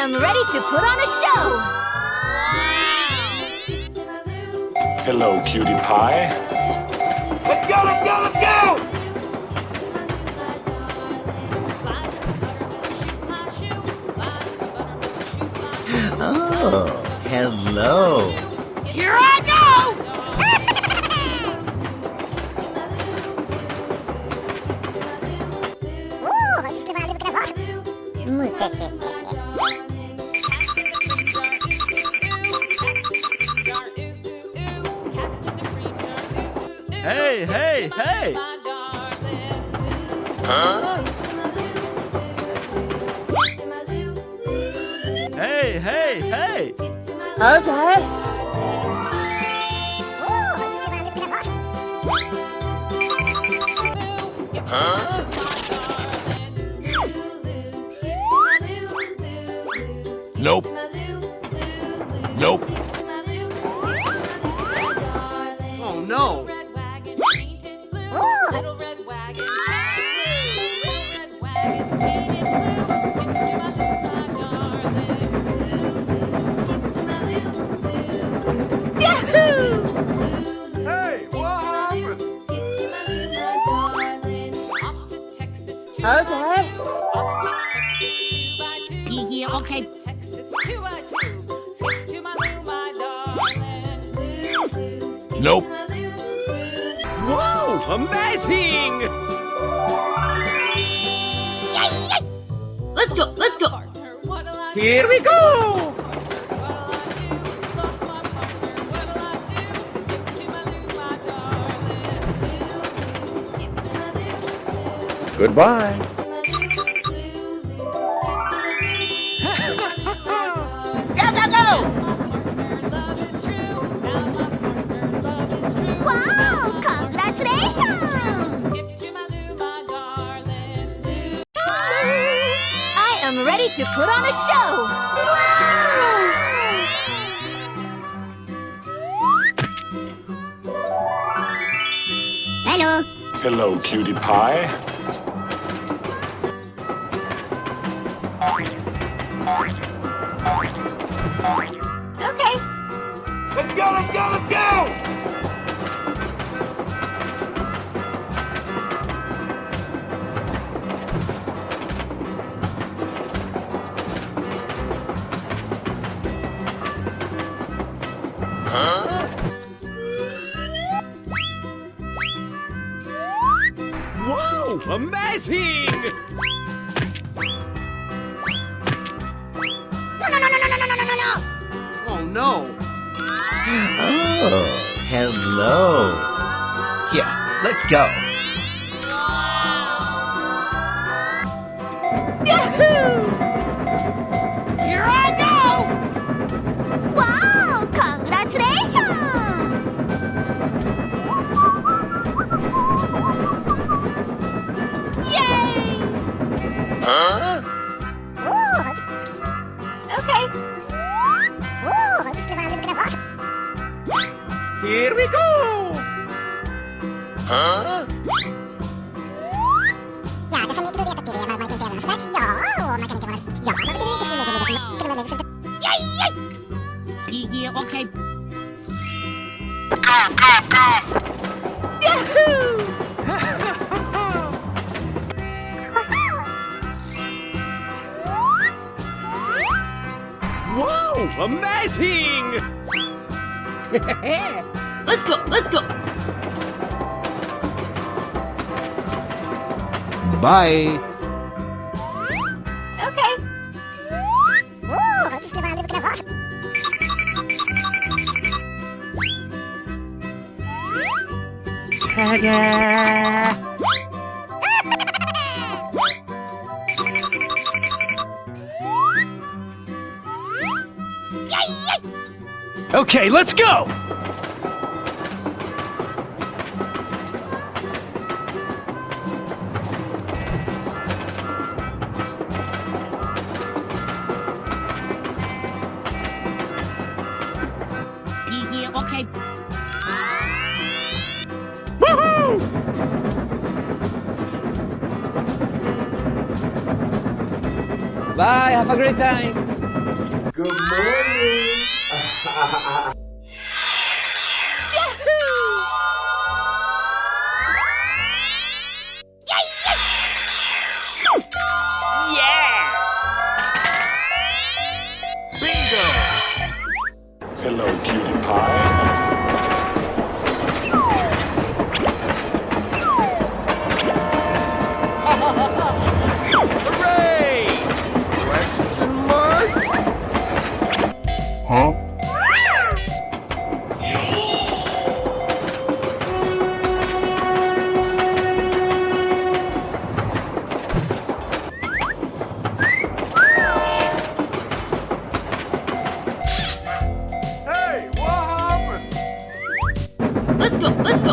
am ready to put on a show! Hello, cutie pie. Let's go, let's go, let's go! Oh, hello. Here I go! Hey, hey, hey! Huh? Hey, hey, hey! Okay. Huh? Nope. Nope. Oh no! Hey, what happened? Okay. Yeah, okay. Nope. Wow, amazing! Let's go, let's go! Here we go! Goodbye. Go, go, go! Wow! Congratulations! I am ready to put on a show! Hello! Hello, cutie pie. Okay. Let's go, let's go, let's go! Huh? Wow, amazing! Oh no! Oh, hello. Yeah, let's go. Here I go! Wow! Congratulations! Yay! Huh? Okay. Here we go! Huh? Yeah, okay. Wow, amazing! Let's go, let's go! Bye. Okay. Okay, let's go! Yeah, okay. Woohoo! Bye, have a great time! Good morning. Bingo! Hello, cutie pie. Hooray! Question mark? Huh? Hey, what happened? Let's go, let's go.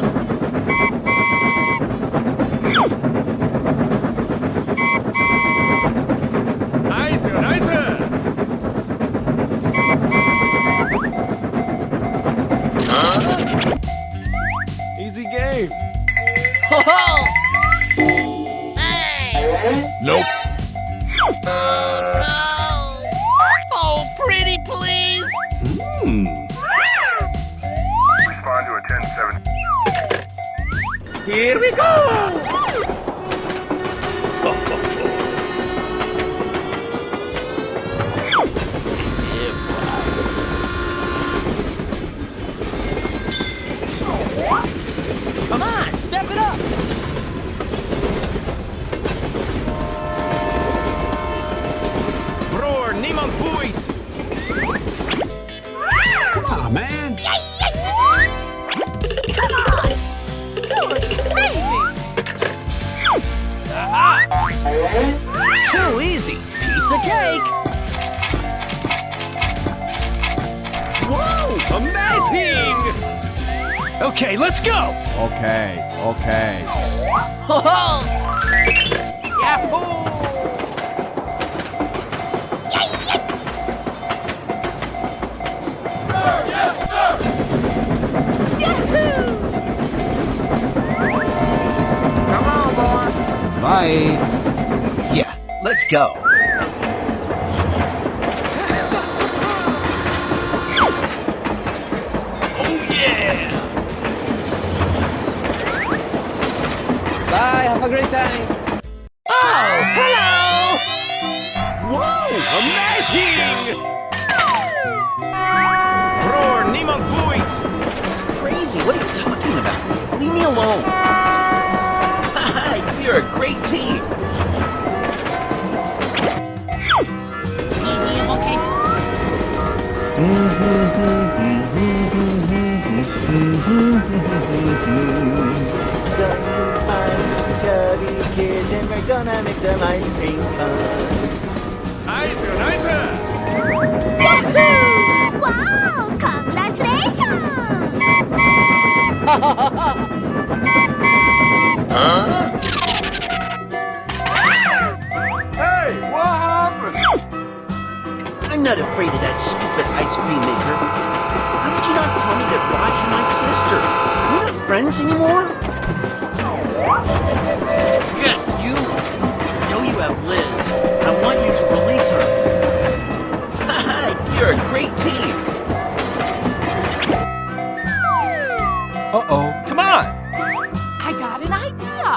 Nice, nice. Easy game. Nope. Oh, pretty please. Respond to a 10-7. Here we go! Come on, step it up! Bror, niemand boeit. Come on, man! Too easy! Piece of cake! Whoa, amazing! Okay, let's go. Okay. Yahoo! Come on, boy. Bye! Yeah, let's go! Oh yeah! Bye, have a great time. Whoa, amazing! Bror, niemand boeit. It's crazy, what are you talking about? Leave me alone! Haha, you're a great team! Okay. Chubby kids and we're gonna make some ice cream fun. Nice, nice. Wow! Congratulations! Hey, what happened? I'm not afraid of that stupid ice cream maker. How did you not tell me that Rod and my sister? We're not friends anymore? Yes, you! I know you have Liz. I want you to release her. Haha, you're a great team! Uh-oh. Come on. I got an idea.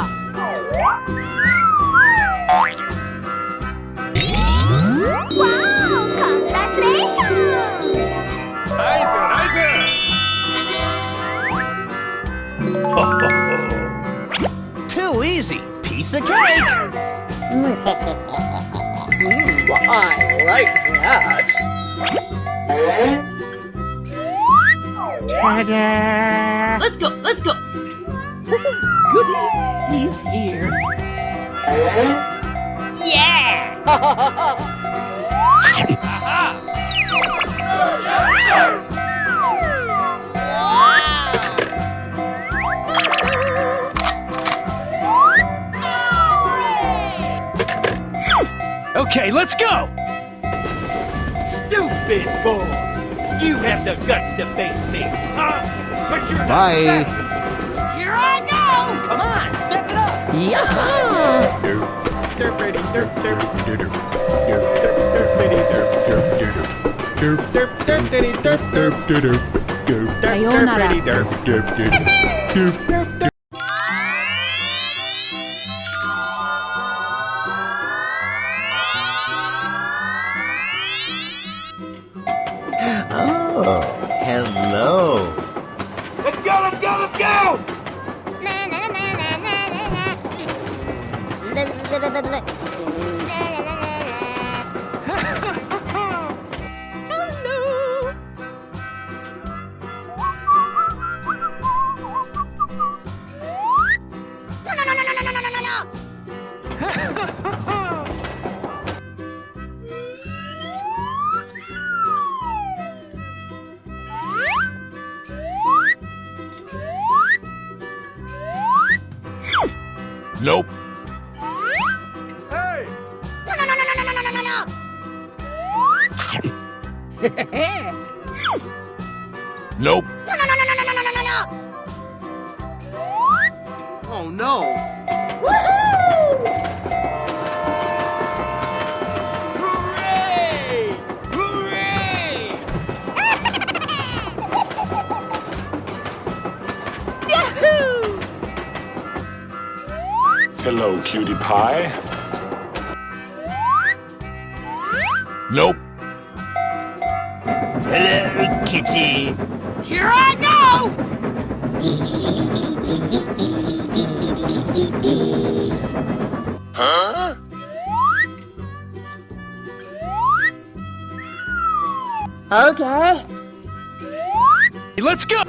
Wow! Congratulations! Nice, nice. Too easy! Piece of cake! I like that. Let's go, let's go. Goody, he's here. Okay, let's go. Stupid boy! You have the guts to face me, huh? But you're Bye! Here I go. Come on, step it up! Derp, derp, derp, derp, derp, derp, derp. さようなら。Oh, hello. Let's go, let's go, let's go! Nope. Hey! Nope. Oh no. Hooray! Hooray! Hello, cutie pie. Nope. Hello, kitty. Here I go! Huh? Okay. Let's go!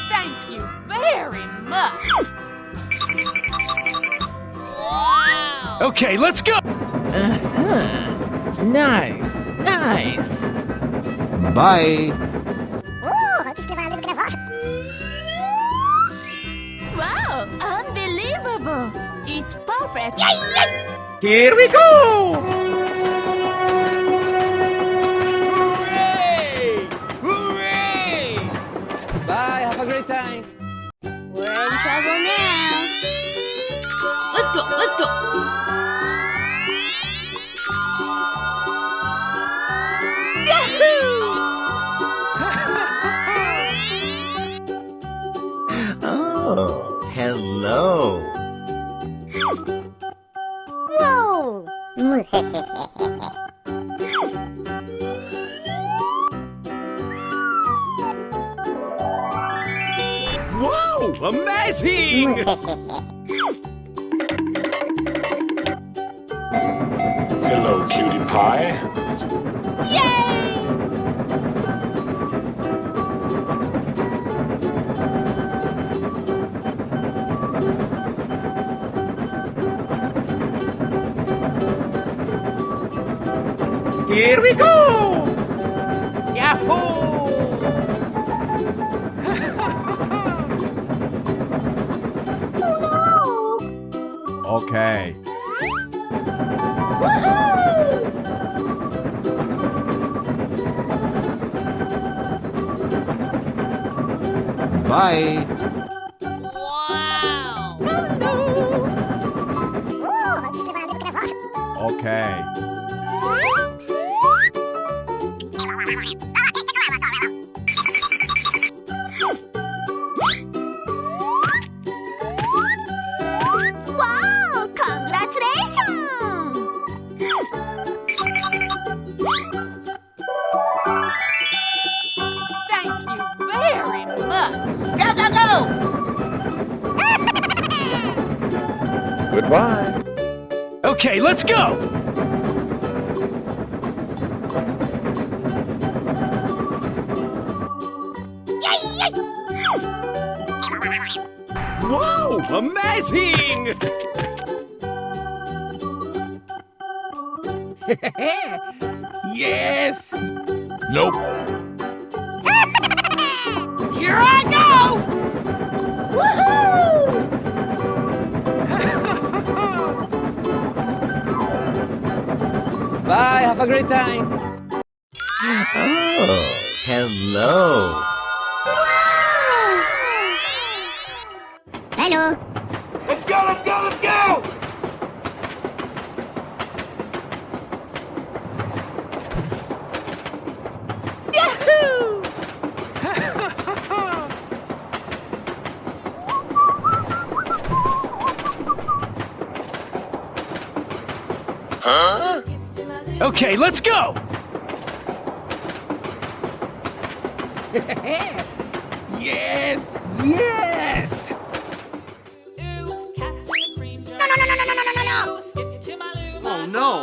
Thank you very much. Okay, let's go! Nice, nice. Bye. Wow, unbelievable. It's perfect. Here we go! Hooray! Hooray! Bye, have a great time. We're in trouble now. Let's go, let's go. Oh, hello. Whoa. Wow! Amazing! Hello, cutie pie. Here we go! Yahoo! Okay. Bye. Okay. Wow, congratulations. Thank you very much. Go, go, go! Goodbye. Okay, let's go! Wow! Amazing! Yes! Nope. Here I go! Bye, have a great time. Oh, hello. Hello. Let's go, let's go, let's go! Yahoo! Huh? Okay, let's go! Yes! Yes! Oh no!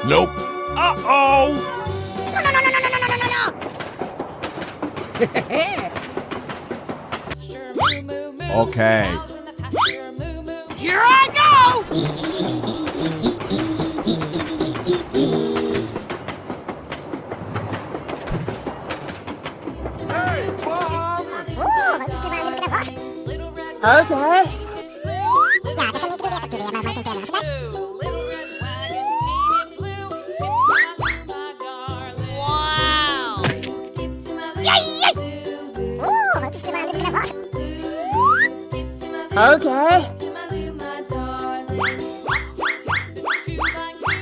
Nope. Uh-oh! Okay. Here I go! Okay. Wow! Okay.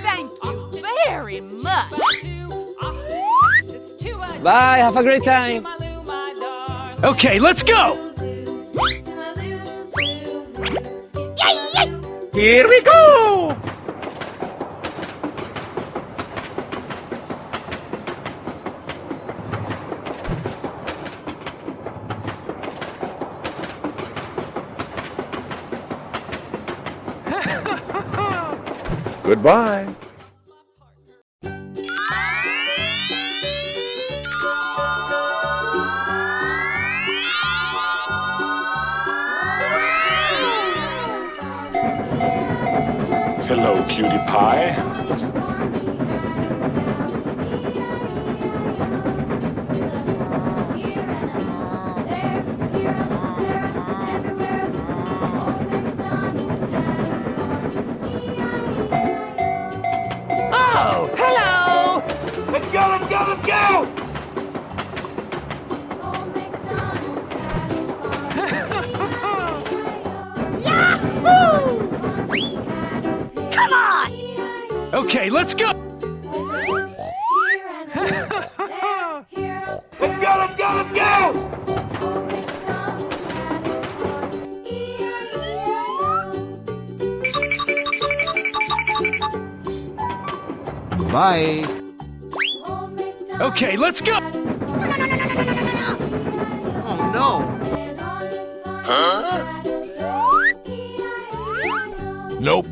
Thank you very much. Bye, have a great time. Okay, let's go! Here we go! Goodbye. Hello, cutie pie. Oh, hello! Let's go, let's go, let's go! Come on! Okay, let's go! Let's go, let's go, let's go! Bye. Okay, let's go! Oh no! Huh? Nope.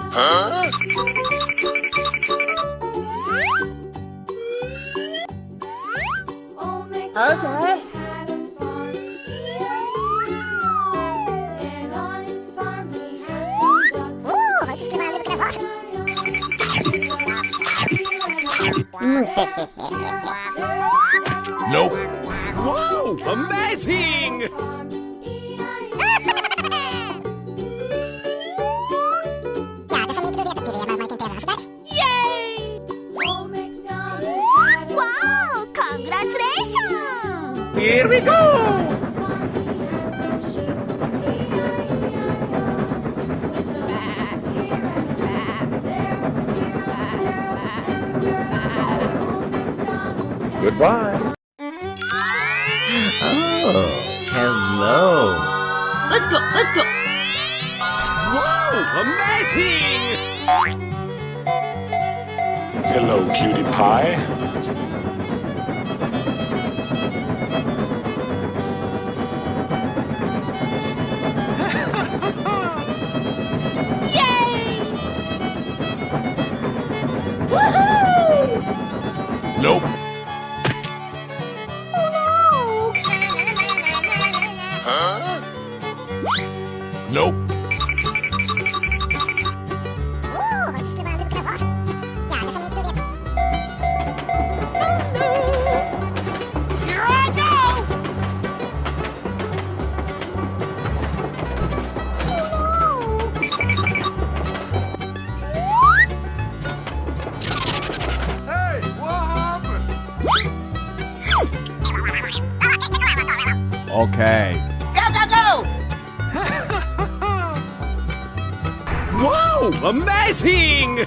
Huh? Okay. Nope. Whoa! Amazing! Wow! Congratulations! Here we go! Goodbye. Oh, hello. Let's go, let's go! Whoa! Amazing! Hello, cutie pie. Nope. Huh? Nope. Okay. Go, go, go! Wow! Amazing!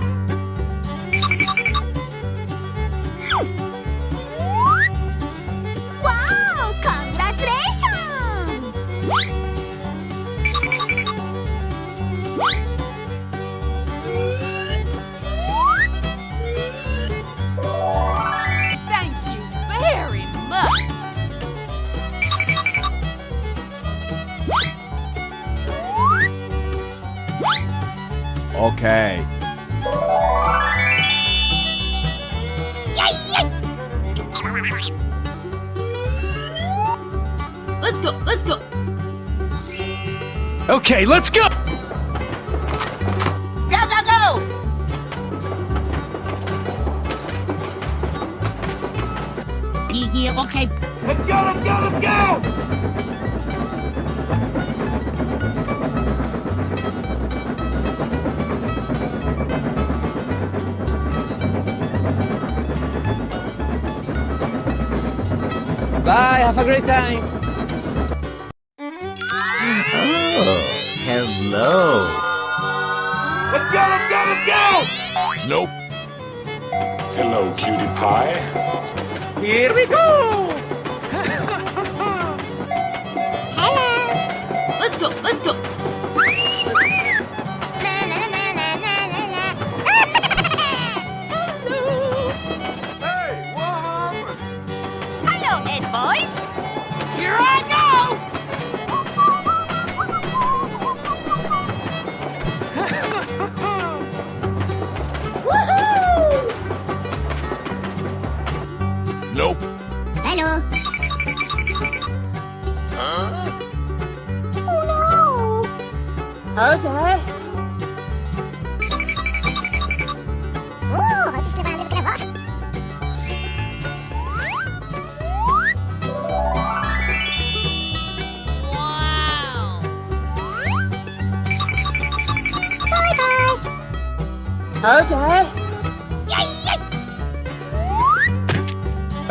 Wow! Congratulations! Thank you very much. Okay. Let's go, let's go. Okay, let's go! Go, go, go! Yeah, okay. Let's go, let's go, let's go! Bye, have a great time. Oh, hello. Let's go, let's go, let's go! Nope. Hello, cutie pie. Here we go. Let's go, let's go. Hey, what happened? Hello, Ed boys. Here I go. Nope. Hello. Huh? Oh no. Okay. Ooh, let's get a little bit. Wow. Bye bye.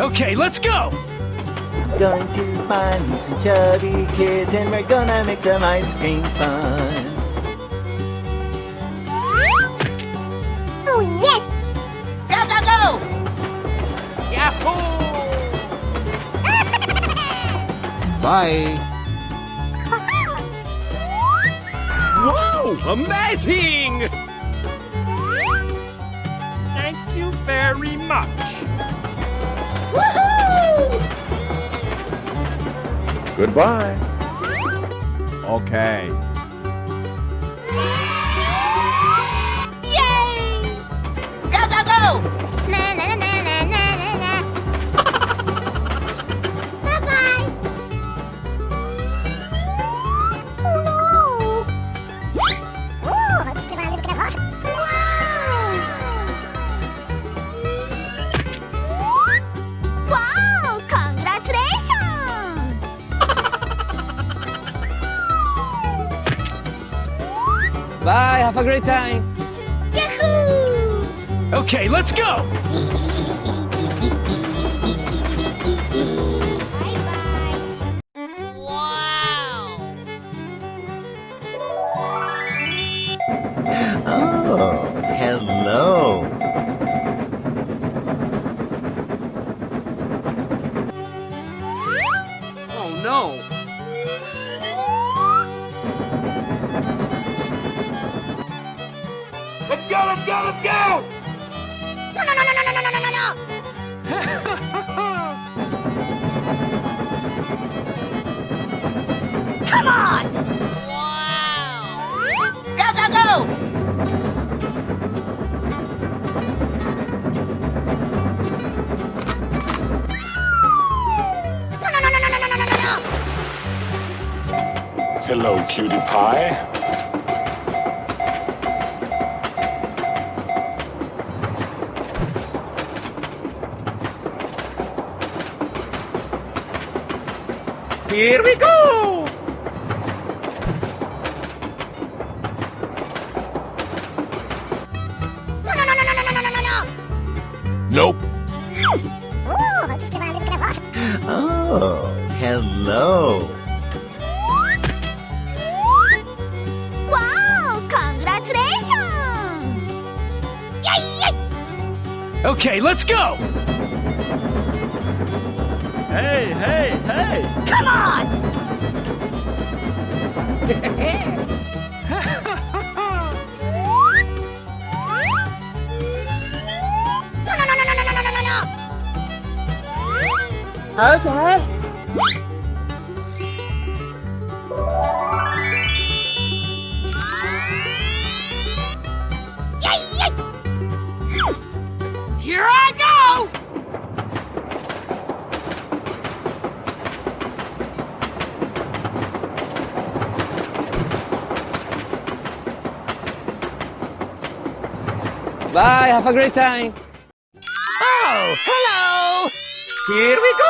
Okay. Okay, let's go! I'm going to find me some chubby kids and we're gonna make some ice cream fun. Oh yes. Go, go, go! Bye. Wow! Amazing! Thank you very much. Goodbye. Okay. Yay! Go, go, go! Na na na na na na na. Bye bye. Oh no. Ooh, let's get a little bit of water. Wow! Wow! Congratulations! Bye, have a great time. Yahoo! Okay, let's go! Bye bye. Wow. Oh, hello. Oh no. Let's go, let's go, let's go! No, no, no, no, no, no, no, no, no, no. Come on. Wow. Go, go, go! No, no, no, no, no, no, no, no, no. Hello, cutie pie. Here we go. No, no, no, no, no, no, no, no, no, no. Nope. Ooh, let's get a little bit of water. Oh, hello. Congratulations! Yay! Yay! Okay, let's go! Hey, hey, hey! Come on! No, no, no, no, no, no, no, no, no! Okay. Yay! Yay! Here I go! Bye, have a great time. Oh, hello! Here we go!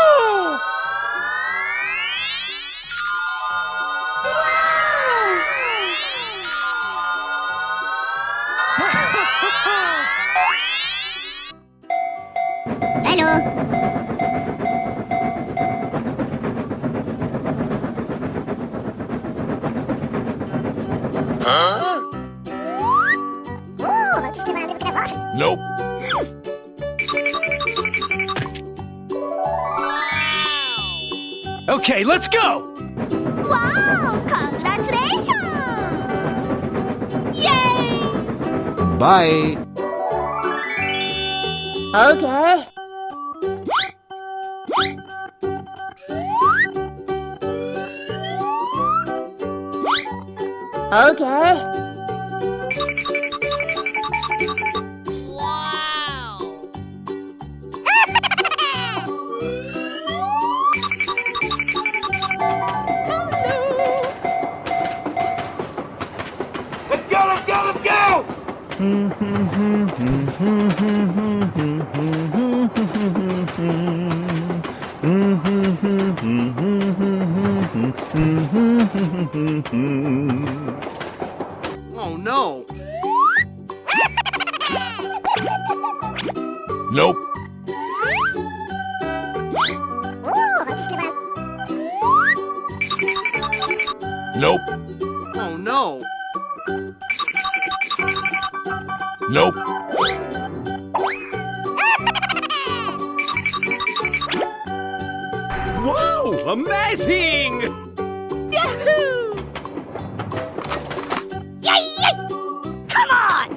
Hello. Oh, wat is er aan de wacht? Nope. Okay, let's go! Wow! Congratulations! Yay! Bye. Okay. Okay. Wow! Let's go, let's go, let's go! Oh no! Nope. Oh, wat is er aan? Nope. Oh no! Nope. Whoa, amazing! Yay! Yay! Come on!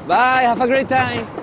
Bye, have a great time.